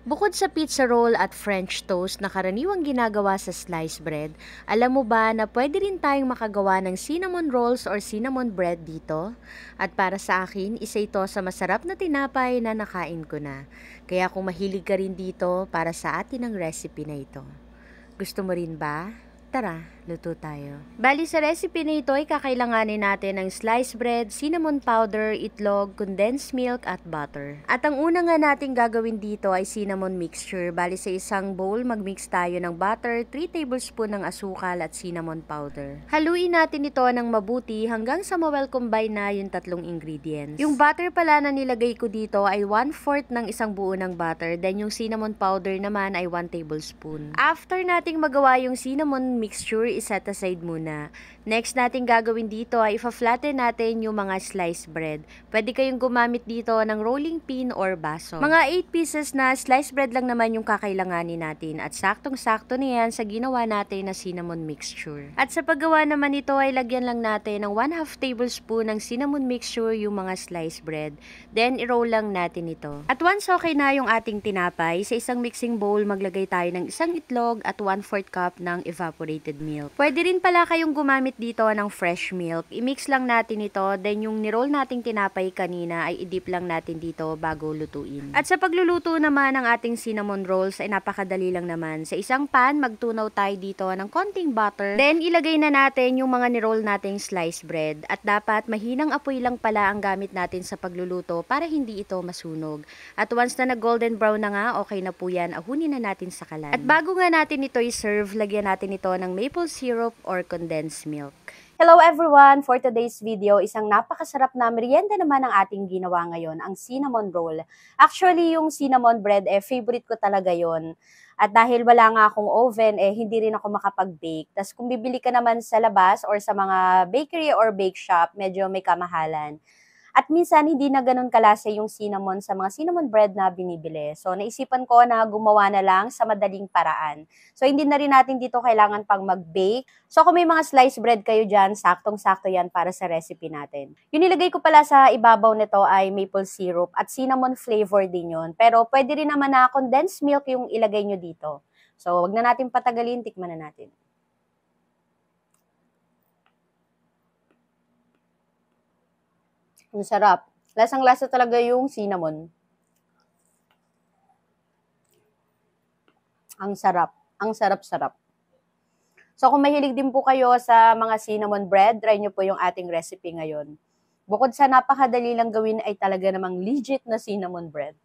Bukod sa pizza roll at French toast na karaniwang ginagawa sa sliced bread, alam mo ba na pwede rin tayong makagawa ng cinnamon rolls or cinnamon bread dito? At para sa akin, isa ito sa masarap na tinapay na nakain ko na. Kaya kung mahilig ka rin dito, para sa atin ang recipe na ito. Gusto mo rin ba? Tara, luto tayo. Bali sa recipe na ito ay kakailanganin natin ng sliced bread, cinnamon powder, itlog, condensed milk at butter. At ang una nga natin gagawin dito ay cinnamon mixture. Bali sa isang bowl, magmix tayo ng butter, 3 tablespoon ng asukal at cinnamon powder. Haluin natin ito ng mabuti hanggang sa ma-well combine na yung tatlong ingredients. Yung butter pala na nilagay ko dito ay 1/4 ng isang buo ng butter, then yung cinnamon powder naman ay 1 tablespoon. After nating magawa yung cinnamon mixture, iset aside muna. Next natin gagawin dito ay ifa-flatten natin yung mga sliced bread. Pwede kayong gumamit dito ng rolling pin or baso. Mga 8 pieces na sliced bread lang naman yung kakailanganin natin at saktong-sakto na yan sa ginawa natin na cinnamon mixture. At sa paggawa naman ito ay lagyan lang natin ng 1/2 tablespoon ng cinnamon mixture yung mga sliced bread. Then i-roll lang natin ito. At once okay na yung ating tinapay, sa isang mixing bowl maglagay tayo ng isang itlog at 1/4 cup ng evaporated milk. Pwede rin pala kayong gumamit dito ng fresh milk. I-mix lang natin ito, then yung niroll nating tinapay kanina ay i-dip lang natin dito bago lutuin. At sa pagluluto naman ng ating cinnamon rolls ay napakadali lang naman. Sa isang pan, magtunaw tayo dito ng konting butter, then ilagay na natin yung mga niroll nating sliced bread. At dapat mahinang apoy lang pala ang gamit natin sa pagluluto para hindi ito masunog. At once na nag-golden brown na nga, okay na po yan, ahunin na natin sa kalan. At bago nga natin ito i-serve, lagyan natin ito ng maple syrup or condensed milk. Hello everyone! For today's video, isang napakasarap na merienda naman ang ating ginawa ngayon, ang cinnamon roll. Actually, yung cinnamon bread, favorite ko talaga yon. At dahil wala nga akong oven, hindi rin ako makapag-bake. Tapos kung bibili ka naman sa labas or sa mga bakery or bake shop, medyo may kamahalan. At minsan, hindi na ganun kalasa yung cinnamon sa mga cinnamon bread na binibili. So, naisipan ko na gumawa na lang sa madaling paraan. So, hindi na rin natin dito kailangan pang mag-bake. So, kung may mga sliced bread kayo dyan, saktong-sakto yan para sa recipe natin. Yung nilagay ko pala sa ibabaw nito ay maple syrup at cinnamon flavor din yun. Pero, pwede rin naman na condensed milk yung ilagay nyo dito. So, wag na natin patagalin, tikman na natin. Ang sarap. Lasang-lasa talaga yung cinnamon. Ang sarap. Ang sarap-sarap. So, kung mahilig din po kayo sa mga cinnamon bread, try nyo po yung ating recipe ngayon. Bukod sa napakadali lang gawin ay talaga namang legit na cinnamon bread.